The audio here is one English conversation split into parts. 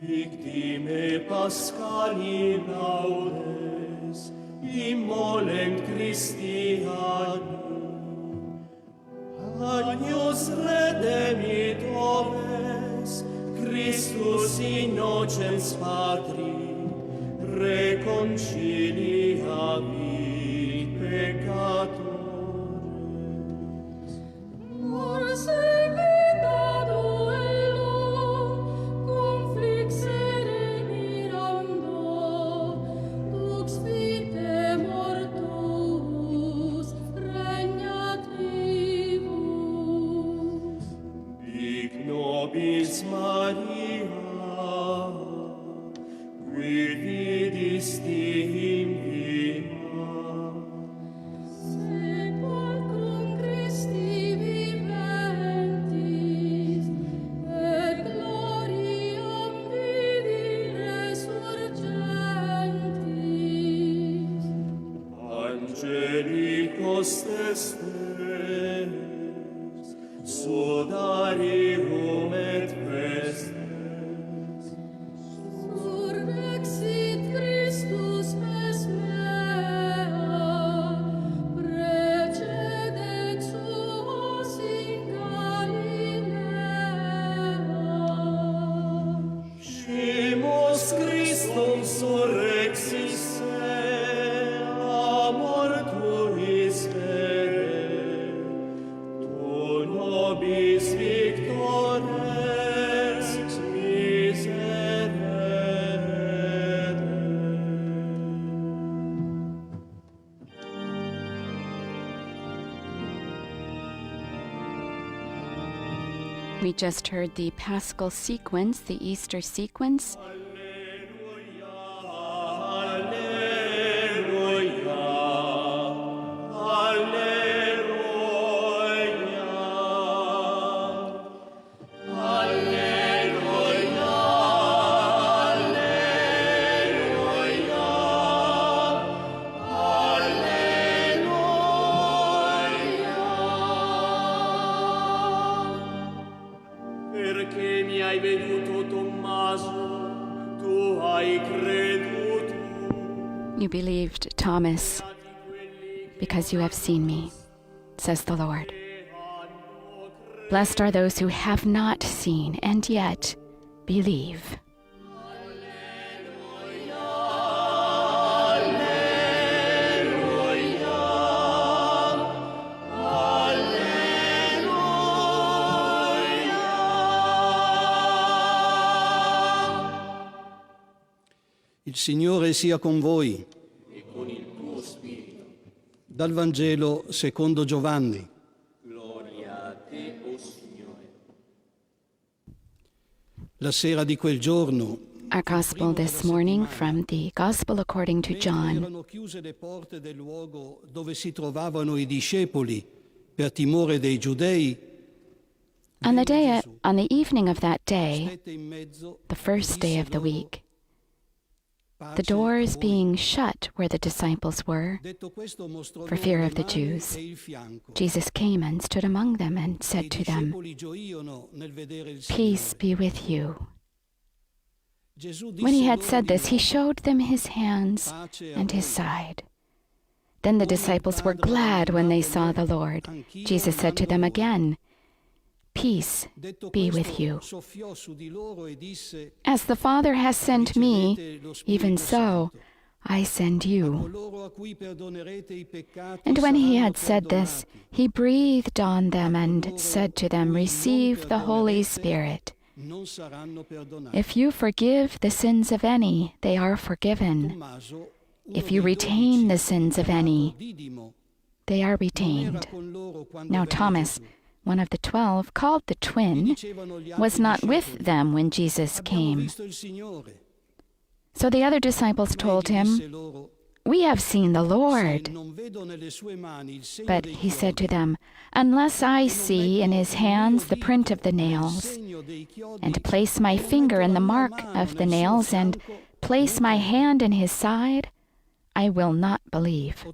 Victime Paschali laudes, immolent Christi agnum. Agnus redemit oves, Christus innocens Patri, reconciliavit peccatores. We just heard the Paschal sequence, the Easter sequence. You believed, Thomas, because you have seen me, says the Lord. Blessed are those who have not seen and yet believe. Il Signore sia con voi. E con il tuo spirito. Dal Vangelo secondo Giovanni. Gloria a te, o Signore. La sera di quel giorno, Our Gospel this morning from the Gospel according to John. erano chiuse le porte del luogo dove si trovavano i discepoli per timore dei giudei. On the evening of that day, the first day of the week, the doors being shut where the disciples were, for fear of the Jews, Jesus came and stood among them and said to them, "Peace be with you." When he had said this, he showed them his hands and his side. Then the disciples were glad when they saw the Lord. Jesus said to them again, "Peace be with you. As the Father has sent me, even so I send you." And when he had said this, he breathed on them and said to them, "Receive the Holy Spirit. If you forgive the sins of any, they are forgiven. If you retain the sins of any, they are retained." Now Thomas, one of the 12, called the twin, was not with them when Jesus came. So the other disciples told him, "We have seen the Lord." But he said to them, "Unless I see in his hands the print of the nails, and place my finger in the mark of the nails, and place my hand in his side, I will not believe."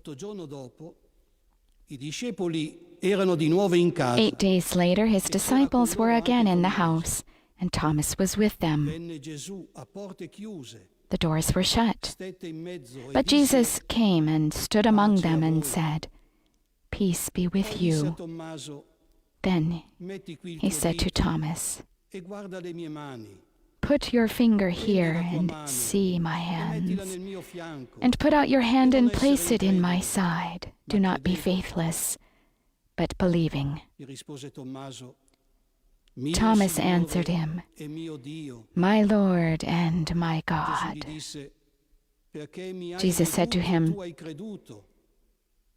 8 days later, his disciples were again in the house, and Thomas was with them. Venne Gesù a porte chiuse, The doors were shut. stette in mezzo e But disse, Jesus came and stood among them and said, "Peace be with poi disse a you." Tommaso, Then metti qui il he tuo said to dito Thomas, e guarda le mie mani, "Put your finger prendi here la tua and mano see my e mettila hands, nel mio fianco, and put out your hand e non and place essere it in my incredulo, side. Do ma not be credete." faithless, but believing." Gli rispose Tommaso, mio Thomas Signore answered him, e mio Dio. "My Lord and my Gesù God." gli disse, perché mi hai Jesus said to veduto, him, tu hai creduto.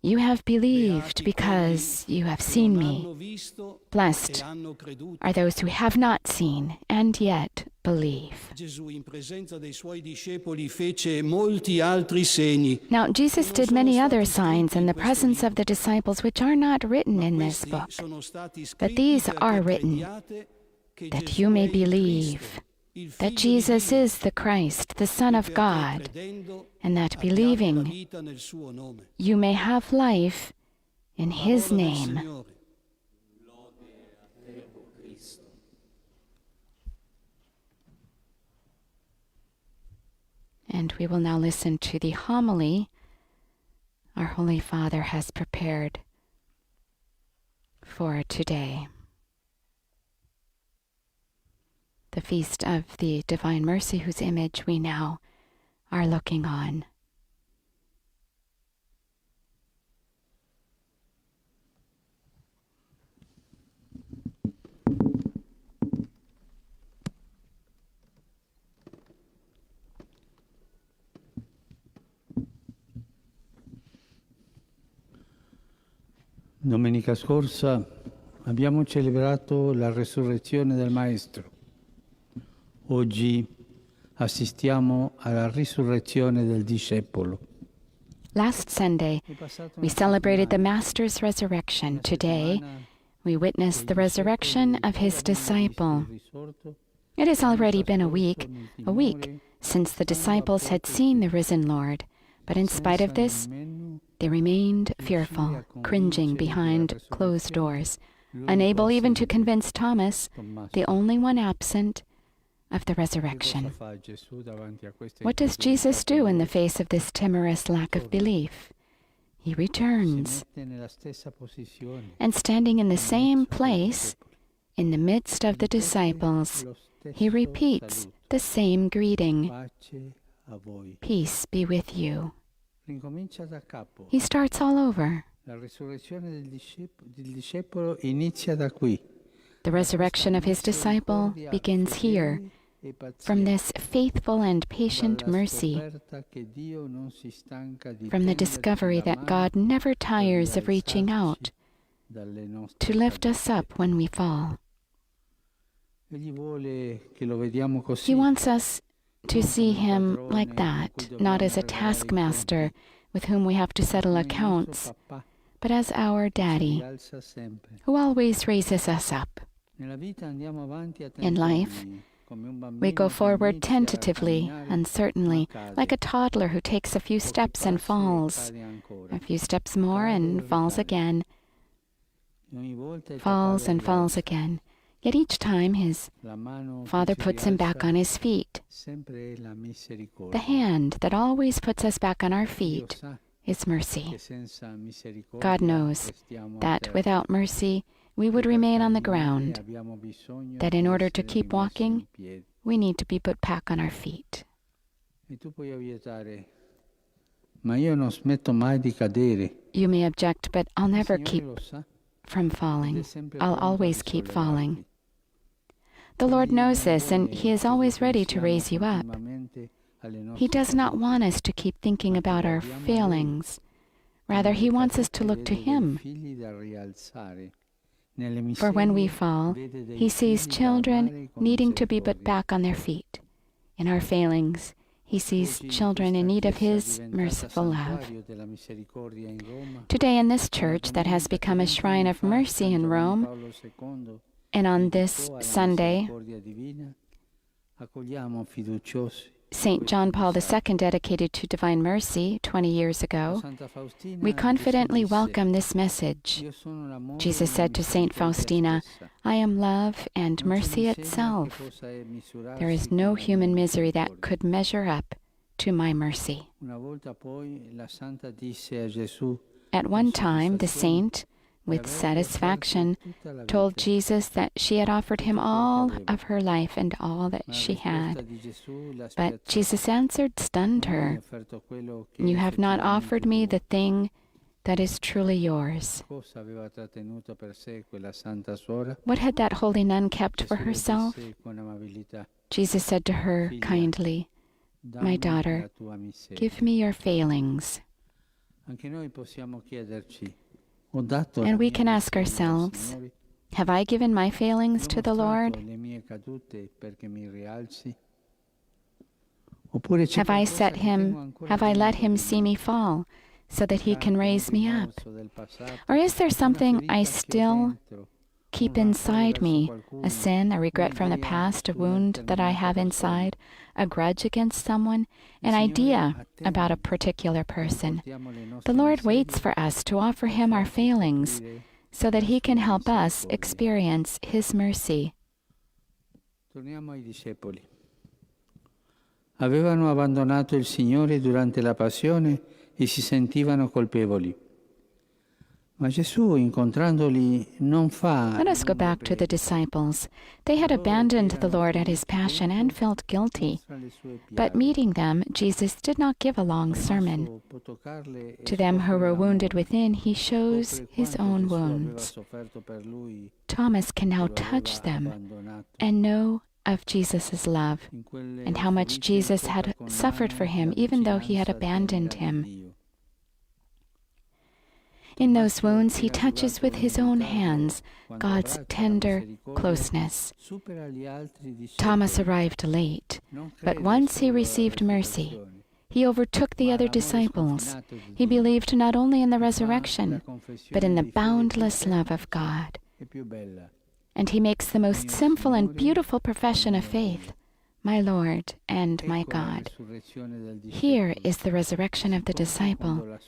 "You have believed because you have seen Non me. hanno visto e Blessed hanno creduto. are those who have not seen and yet believe." Gesù in presenza dei suoi discepoli fece molti altri segni. Now Jesus did many other signs in the presence of the disciples which are not written in this Questi book, sono stati but scritti these perché are written crediate che that Gesù you may è il Cristo, believe il that Figlio di Jesus Dio, is the Christ, the Son e of perché God, credendo and that abbiate la believing vita nel suo nome. you may have life in His Parola del name. Signore. And we will now listen to the homily our Holy Father has prepared for today, the feast of the Divine Mercy, whose image we now are looking on. Domenica scorsa abbiamo celebrato la resurrezione del Maestro. Oggi assistiamo alla risurrezione del discepolo. Last Sunday, we celebrated the Master's resurrection. Today, we witness the resurrection of his disciple. It has already been a week since the disciples had seen the risen Lord, but in spite of this, they remained fearful, cringing behind closed doors, unable even to convince Thomas, the only one absent, of the resurrection. What does Jesus do in the face of this timorous lack of belief? He returns, and standing in the same place, in the midst of the disciples, he repeats the same greeting, "Peace be with you." He starts all over. La risurrezione del discepolo inizia da qui. The resurrection of his disciple begins here, from this faithful and patient mercy, from the discovery that God never tires of reaching out to lift us up when we fall. He wants us to see him like that, not as a taskmaster with whom we have to settle accounts, but as our Daddy, who always raises us up. In life, we go forward tentatively, uncertainly, like a toddler who takes a few steps and falls, a few steps more and falls again, falls and falls again. Yet each time his Father puts him back on his feet. The hand that always puts us back on our feet is mercy. God knows that without mercy, we would remain on the ground, that in order to keep walking, we need to be put back on our feet. You may object, but I'll never keep from falling. I'll always keep falling. The Lord knows this, and He is always ready to raise you up. He does not want us to keep thinking about our failings. Rather, He wants us to look to Him. For when we fall, He sees children needing to be put back on their feet. In our failings, He sees children in need of His merciful love. Today in this church that has become a shrine of mercy in Rome, and on this Sunday, St. John Paul II dedicated to Divine Mercy 20 years ago, we confidently welcome this message. Jesus said to St. Faustina, "I am love and mercy itself. There is no human misery that could measure up to my mercy." At one time, the saint, with satisfaction, told Jesus that she had offered him all of her life and all that she had. But Jesus answered, stunned her, "You have not offered me the thing that is truly yours." What had that holy nun kept for herself? Jesus said to her kindly, "My daughter, give me your failings." And we can ask ourselves, have I given my failings to the Lord? Have I let him see me fall so that he can raise me up? Or is there something I still keep inside me, a sin, a regret from the past, a wound that I have inside, a grudge against someone, an idea about a particular person? The Lord waits for us to offer him our failings so that he can help us experience his mercy. Avevano abbandonato il Signore durante la passione e si sentivano colpevoli. Ma Gesù, incontrandoli, non fa. Let us go back to the disciples. They had abandoned the Lord at his passion and felt guilty. But meeting them, Jesus did not give a long sermon. To them who were wounded within, he shows his own wounds. Thomas can now touch them and know of Jesus' love and how much Jesus had suffered for him, even though he had abandoned him. In those wounds, he touches with his own hands God's tender closeness. Thomas arrived late, but once he received mercy, he overtook the other disciples. He believed not only in the resurrection, but in the boundless love of God. And he makes the most simple and beautiful profession of faith, "My Lord and my God." Here is the resurrection of the disciple.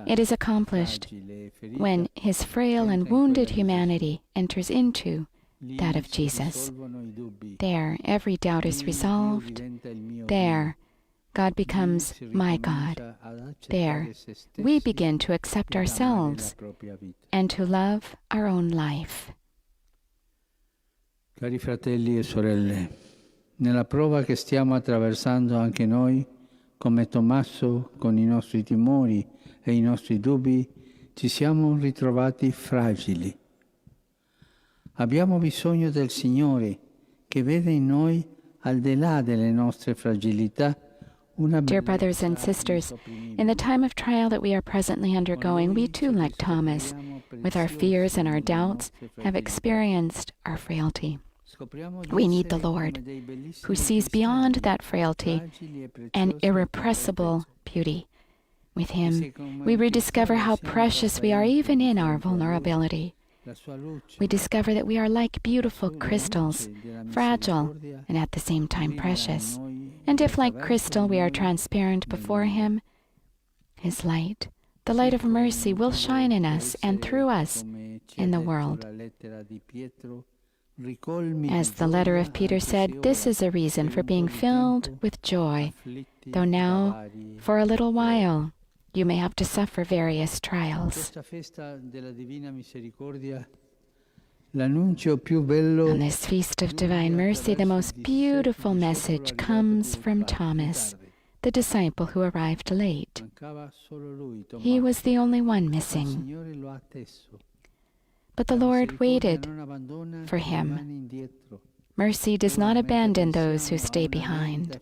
It is accomplished when his frail and wounded humanity enters into that of Jesus. There, every doubt is resolved. There, God becomes my God. There, we begin to accept ourselves and to love our own life. Cari fratelli e sorelle, nella prova che stiamo attraversando anche noi, come Tommaso, con i nostri timori e i nostri dubbi, ci siamo ritrovati fragili. Abbiamo bisogno del Signore, che vede in noi, al di là delle nostre fragilità, una Dear brothers and sisters, in the time of trial that we are presently undergoing, we too, like Thomas, with our fears and our doubts, have experienced our frailty. We need the Lord, who sees beyond that frailty an irrepressible beauty. With him, we rediscover how precious we are even in our vulnerability. We discover that we are like beautiful crystals, fragile and at the same time precious. And if like crystal we are transparent before him, his light, the light of mercy, will shine in us and through us in the world. As the letter of Peter said, this is a reason for being filled with joy, though now, for a little while, you may have to suffer various trials. On this feast of Divine Mercy, the most beautiful message comes from Thomas, the disciple who arrived late. He was the only one missing. But the Lord waited for him. Mercy does not abandon those who stay behind.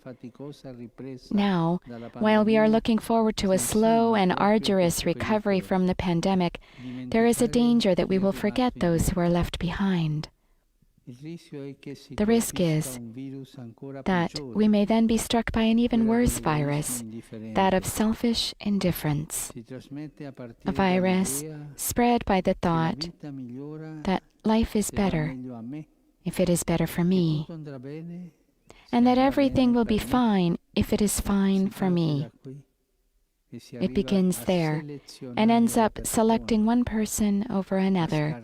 Now, while we are looking forward to a slow and arduous recovery from the pandemic, there is a danger that we will forget those who are left behind. The risk is that we may then be struck by an even worse virus, that of selfish indifference, a virus spread by the thought that life is better if it is better for me, and that everything will be fine if it is fine for me. It begins there and ends up selecting one person over another,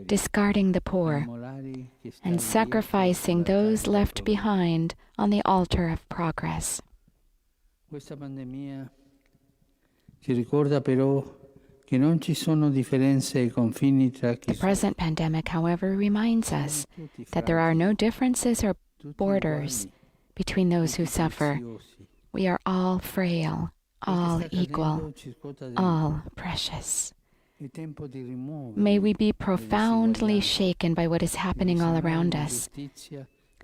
discarding the poor, and sacrificing those left behind on the altar of progress. Questa pandemia ci ricorda però che non ci sono differenze ai confini tra chi The present pandemic, however, reminds us that there are no differences or borders between those who suffer. We are all frail, all equal, all precious. May we be profoundly shaken by what is happening all around us.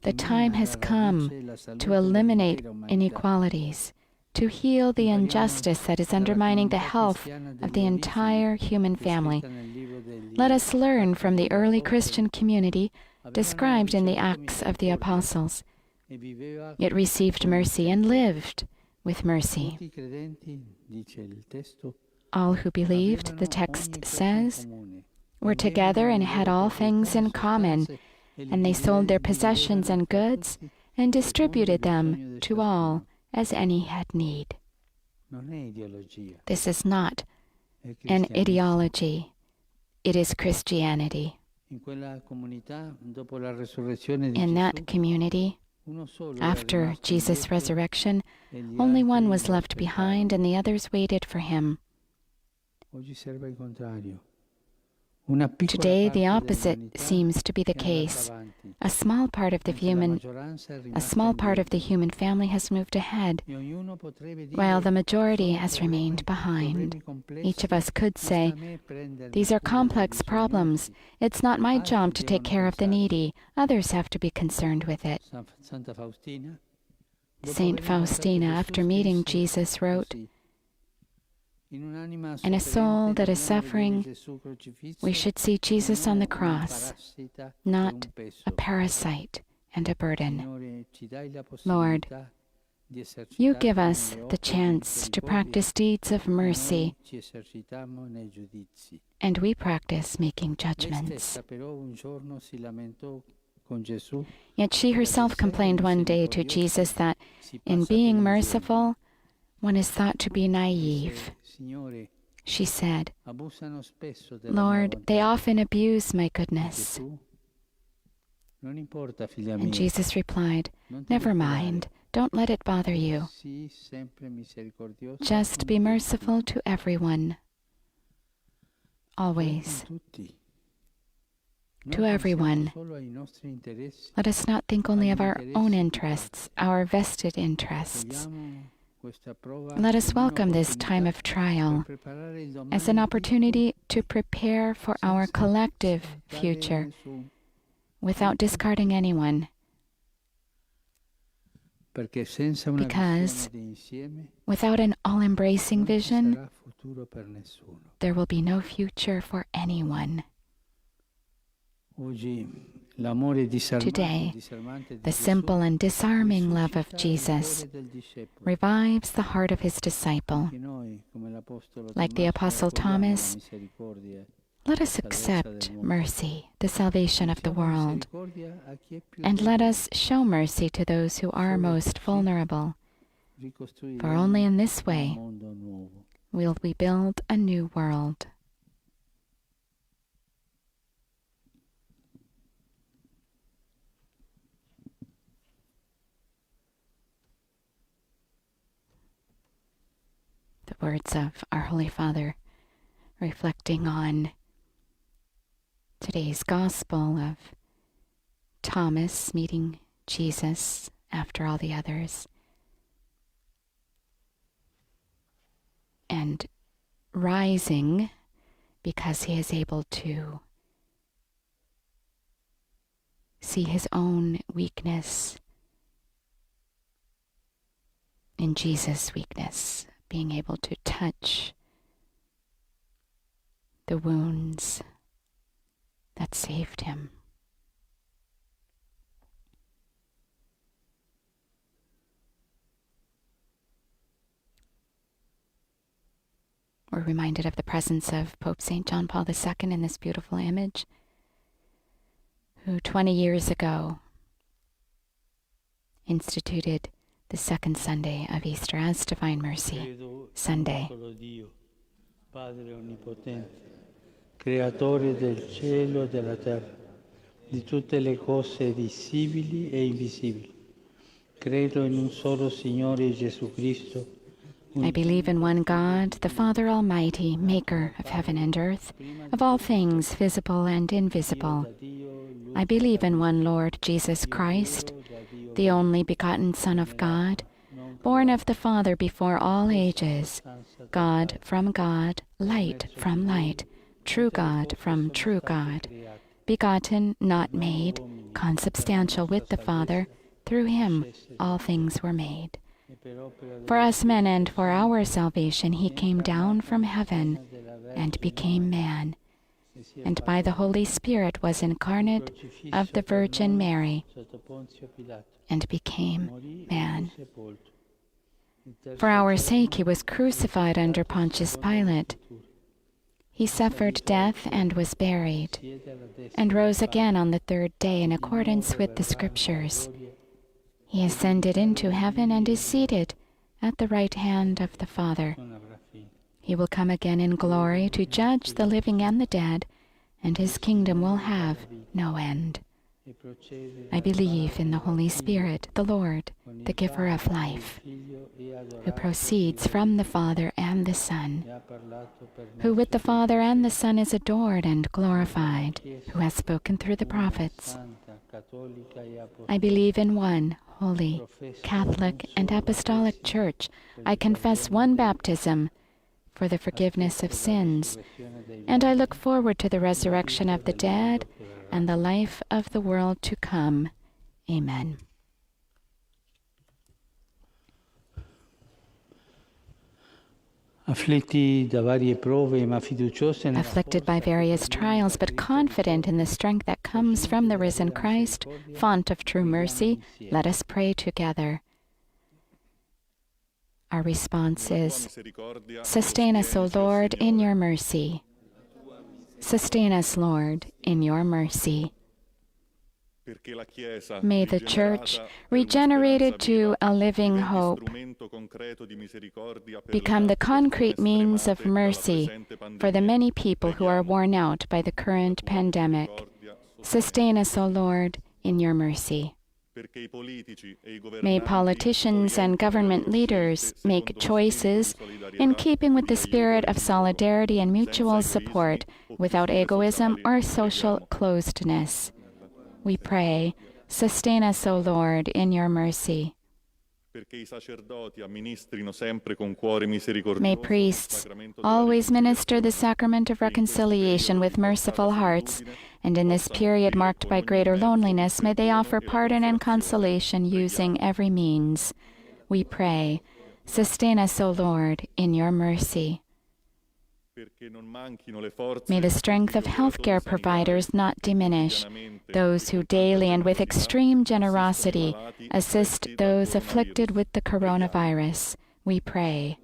The time has come to eliminate inequalities, to heal the injustice that is undermining the health of the entire human family. Let us learn from the early Christian community described in the Acts of the Apostles. It received mercy and lived with mercy. All who believed, the text says, were together and had all things in common, and they sold their possessions and goods and distributed them to all as any had need. This is not an ideology. It is Christianity. In that community, after Jesus' resurrection, only one was left behind and the others waited for him. Today, the opposite seems to be the case. A small part of the human family has moved ahead, while the majority has remained behind. Each of us could say, "These are complex problems. It's not my job to take care of the needy. Others have to be concerned with it." Saint Faustina, after meeting Jesus, wrote, "In a soul that is suffering, we should see Jesus on the cross, not a parasite and a burden. Lord, you give us the chance to practice deeds of mercy, and we practice making judgments." Yet she herself complained one day to Jesus that in being merciful, one is thought to be naive. She said, "Lord, they often abuse my goodness." And Jesus replied, "Never mind, don't let it bother you. Just be merciful to everyone, always. To everyone. Let us not think only of our own interests, our vested interests. Let us welcome this time of trial as an opportunity to prepare for our collective future without discarding anyone. Because without an all-embracing vision, there will be no future for anyone. Today, the simple and disarming love of Jesus revives the heart of his disciple. Like the Apostle Thomas, let us accept mercy, the salvation of the world, and let us show mercy to those who are most vulnerable, for only in this way will we build a new world. The words of our Holy Father reflecting on today's Gospel of Thomas meeting Jesus after all the others and rising because he is able to see his own weakness in Jesus' weakness, being able to touch the wounds that saved him. We're reminded of the presence of Pope St. John Paul II in this beautiful image, who 20 years ago instituted the second Sunday of Easter as Divine Mercy Sunday. Padre onnipotente, creatore del cielo e della terra, di tutte le cose visibili e invisibili. Credo in un solo Signore Gesù Cristo. I believe in one God, the Father Almighty, maker of heaven and earth, of all things visible and invisible. I believe in one Lord Jesus Christ, the only begotten Son of God, born of the Father before all ages, God from God, light from light, true God from true God, begotten, not made, consubstantial with the Father. Through him all things were made. For us men and for our salvation he came down from heaven and became man, and by the Holy Spirit was incarnate of the Virgin Mary, and became man. For our sake he was crucified under Pontius Pilate. He suffered death and was buried, and rose again on the third day in accordance with the Scriptures. He ascended into heaven and is seated at the right hand of the Father. He will come again in glory to judge the living and the dead, and his kingdom will have no end. I believe in the Holy Spirit, the Lord, the giver of life, who proceeds from the Father and the Son, who with the Father and the Son is adored and glorified, who has spoken through the prophets. I believe in one holy, Catholic, and Apostolic Church. I confess one baptism for the forgiveness of sins, and I look forward to the resurrection of the dead and the life of the world to come. Amen. Afflitti da varie prove, ma fiduciosi nella Afflicted by various trials, but confident in the strength that comes from the risen Christ, font of true mercy, let us pray together. Our response is, sustain us, O Lord, in your mercy. Sustain us, Lord, in your mercy. May the Church, regenerated to a living hope, become the concrete means of mercy for the many people who are worn out by the current pandemic. Sustain us, O Lord, in your mercy. May politicians and government leaders make choices in keeping with the spirit of solidarity and mutual support, without egoism or social closedness. We pray, sustain us, O Lord, in your mercy. May priests always minister the sacrament of reconciliation with merciful hearts, and in this period marked by greater loneliness, may they offer pardon and consolation using every means. We pray, sustain us, O Lord, in your mercy. May the strength of healthcare providers not diminish, those who daily and with extreme generosity assist those afflicted with the coronavirus. We pray,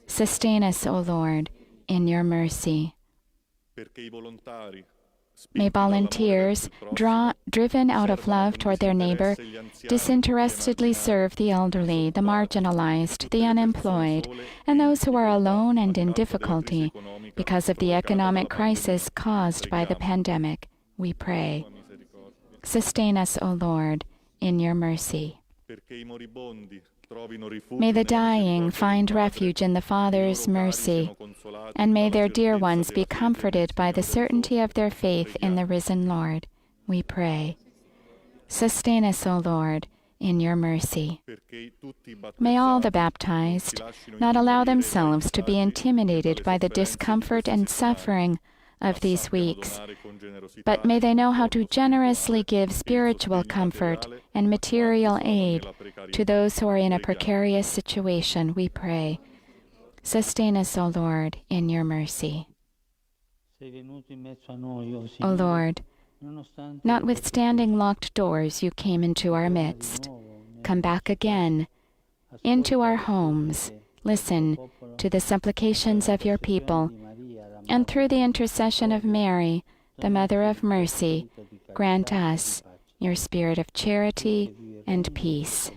sustain us, O Lord, in your mercy. May volunteers, driven out of love toward their neighbor, disinterestedly serve the elderly, the marginalized, the unemployed, and those who are alone and in difficulty because of the economic crisis caused by the pandemic. We pray, sustain us, O Lord, in your mercy. May the dying find refuge in the Father's mercy, and may their dear ones be comforted by the certainty of their faith in the risen Lord. We pray, sustain us, O Lord, in your mercy. May all the baptized not allow themselves to be intimidated by the discomfort and suffering of these weeks, but may they know how to generously give spiritual comfort and material aid to those who are in a precarious situation. We pray, sustain us, O Lord, in your mercy. O Lord, notwithstanding locked doors, you came into our midst. Come back again into our homes. Listen to the supplications of your people, and through the intercession of Mary, the Mother of Mercy, grant us your spirit of charity and peace.